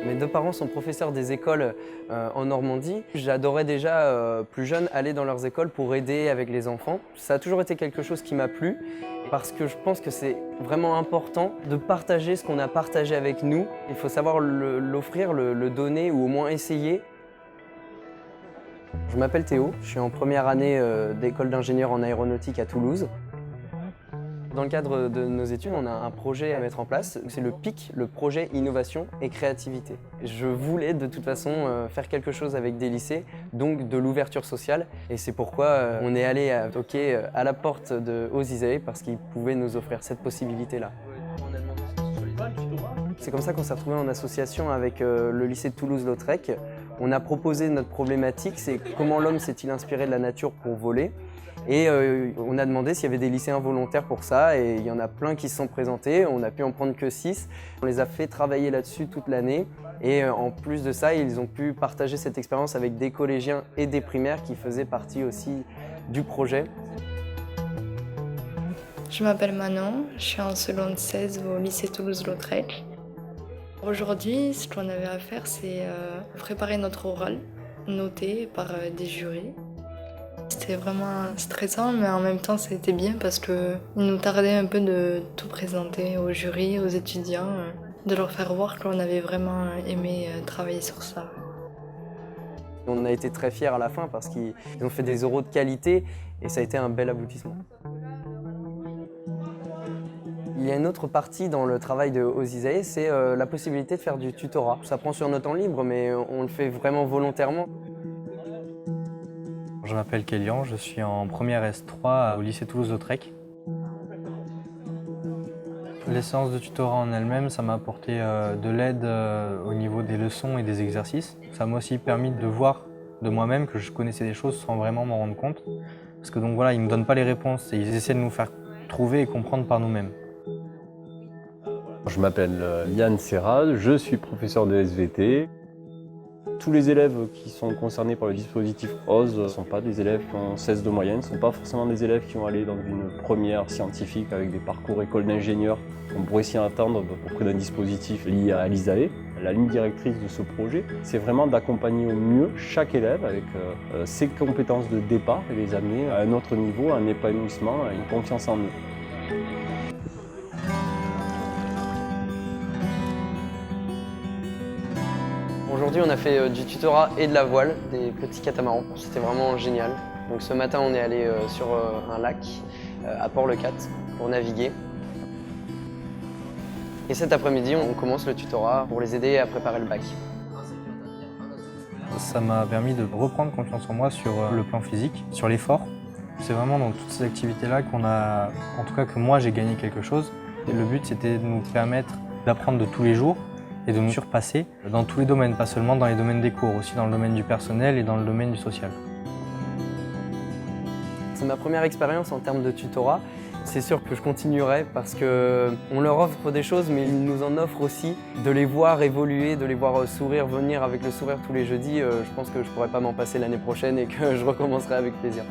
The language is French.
Mes deux parents sont professeurs des écoles en Normandie. J'adorais déjà, plus jeune, aller dans leurs écoles pour aider avec les enfants. Ça a toujours été quelque chose qui m'a plu parce que je pense que c'est vraiment important de partager ce qu'on a partagé avec nous. Il faut savoir l'offrir, le donner ou au moins essayer. Je m'appelle Théo, je suis en première année d'école d'ingénieur en aéronautique à Toulouse. Dans le cadre de nos études, on a un projet à mettre en place, c'est le PIC, le projet Innovation et Créativité. Je voulais de toute façon faire quelque chose avec des lycées, donc de l'ouverture sociale. Et c'est pourquoi on est allé toquer à la porte de Ozizae parce qu'ils pouvaient nous offrir cette possibilité-là. C'est comme ça qu'on s'est retrouvés en association avec le lycée de Toulouse-Lautrec. On a proposé notre problématique, c'est comment l'homme s'est-il inspiré de la nature pour voler. Et on a demandé s'il y avait des lycéens volontaires pour ça et il y en a plein qui se sont présentés. On n'a pu en prendre que 6. On les a fait travailler là-dessus toute l'année et en plus de ça, ils ont pu partager cette expérience avec des collégiens et des primaires qui faisaient partie aussi du projet. Je m'appelle Manon, je suis en seconde 16 au lycée Toulouse-Lautrec. Aujourd'hui, ce qu'on avait à faire, c'est préparer notre oral, noté par des jurys. C'était vraiment stressant, mais en même temps, c'était bien parce qu'il nous tardait un peu de tout présenter aux jurys, aux étudiants, de leur faire voir qu'on avait vraiment aimé travailler sur ça. On a été très fiers à la fin parce qu'ils ont fait des oraux de qualité et ça a été un bel aboutissement. Il y a une autre partie dans le travail de Ozizae, c'est la possibilité de faire du tutorat. Ça prend sur notre temps libre, mais on le fait vraiment volontairement. Je m'appelle Kélian, je suis en première S3 au lycée Toulouse-Lautrec. Les séances de tutorat en elles-mêmes, ça m'a apporté de l'aide au niveau des leçons et des exercices. Ça m'a aussi permis de voir de moi-même que je connaissais des choses sans vraiment m'en rendre compte. Parce que donc voilà, ils ne nous donnent pas les réponses et ils essaient de nous faire trouver et comprendre par nous-mêmes. Je m'appelle Yann Serra, je suis professeur de SVT. Tous les élèves qui sont concernés par le dispositif OZ ne sont pas des élèves qui ont 16 de moyenne, ne sont pas forcément des élèves qui vont aller dans une première scientifique avec des parcours école d'ingénieur qu'on pourrait s'y attendre auprès d'un dispositif lié à l'ISAE. La ligne directrice de ce projet, c'est vraiment d'accompagner au mieux chaque élève avec ses compétences de départ et les amener à un autre niveau, à un épanouissement, à une confiance en eux. Aujourd'hui, on a fait du tutorat et de la voile, des petits catamarans. C'était vraiment génial. Donc ce matin, on est allé sur un lac à Port-le-Cat pour naviguer. Et cet après-midi, on commence le tutorat pour les aider à préparer le bac. Ça m'a permis de reprendre confiance en moi sur le plan physique, sur l'effort. C'est vraiment dans toutes ces activités-là qu'on a, en tout cas que moi j'ai gagné quelque chose. Et le but c'était de nous permettre d'apprendre de tous les jours et de nous surpasser dans tous les domaines, pas seulement dans les domaines des cours, aussi dans le domaine du personnel et dans le domaine du social. C'est ma première expérience en termes de tutorat. C'est sûr que je continuerai parce qu'on leur offre des choses, mais ils nous en offrent aussi. De les voir évoluer, de les voir sourire, venir avec le sourire tous les jeudis, je pense que je ne pourrai pas m'en passer l'année prochaine et que je recommencerai avec plaisir.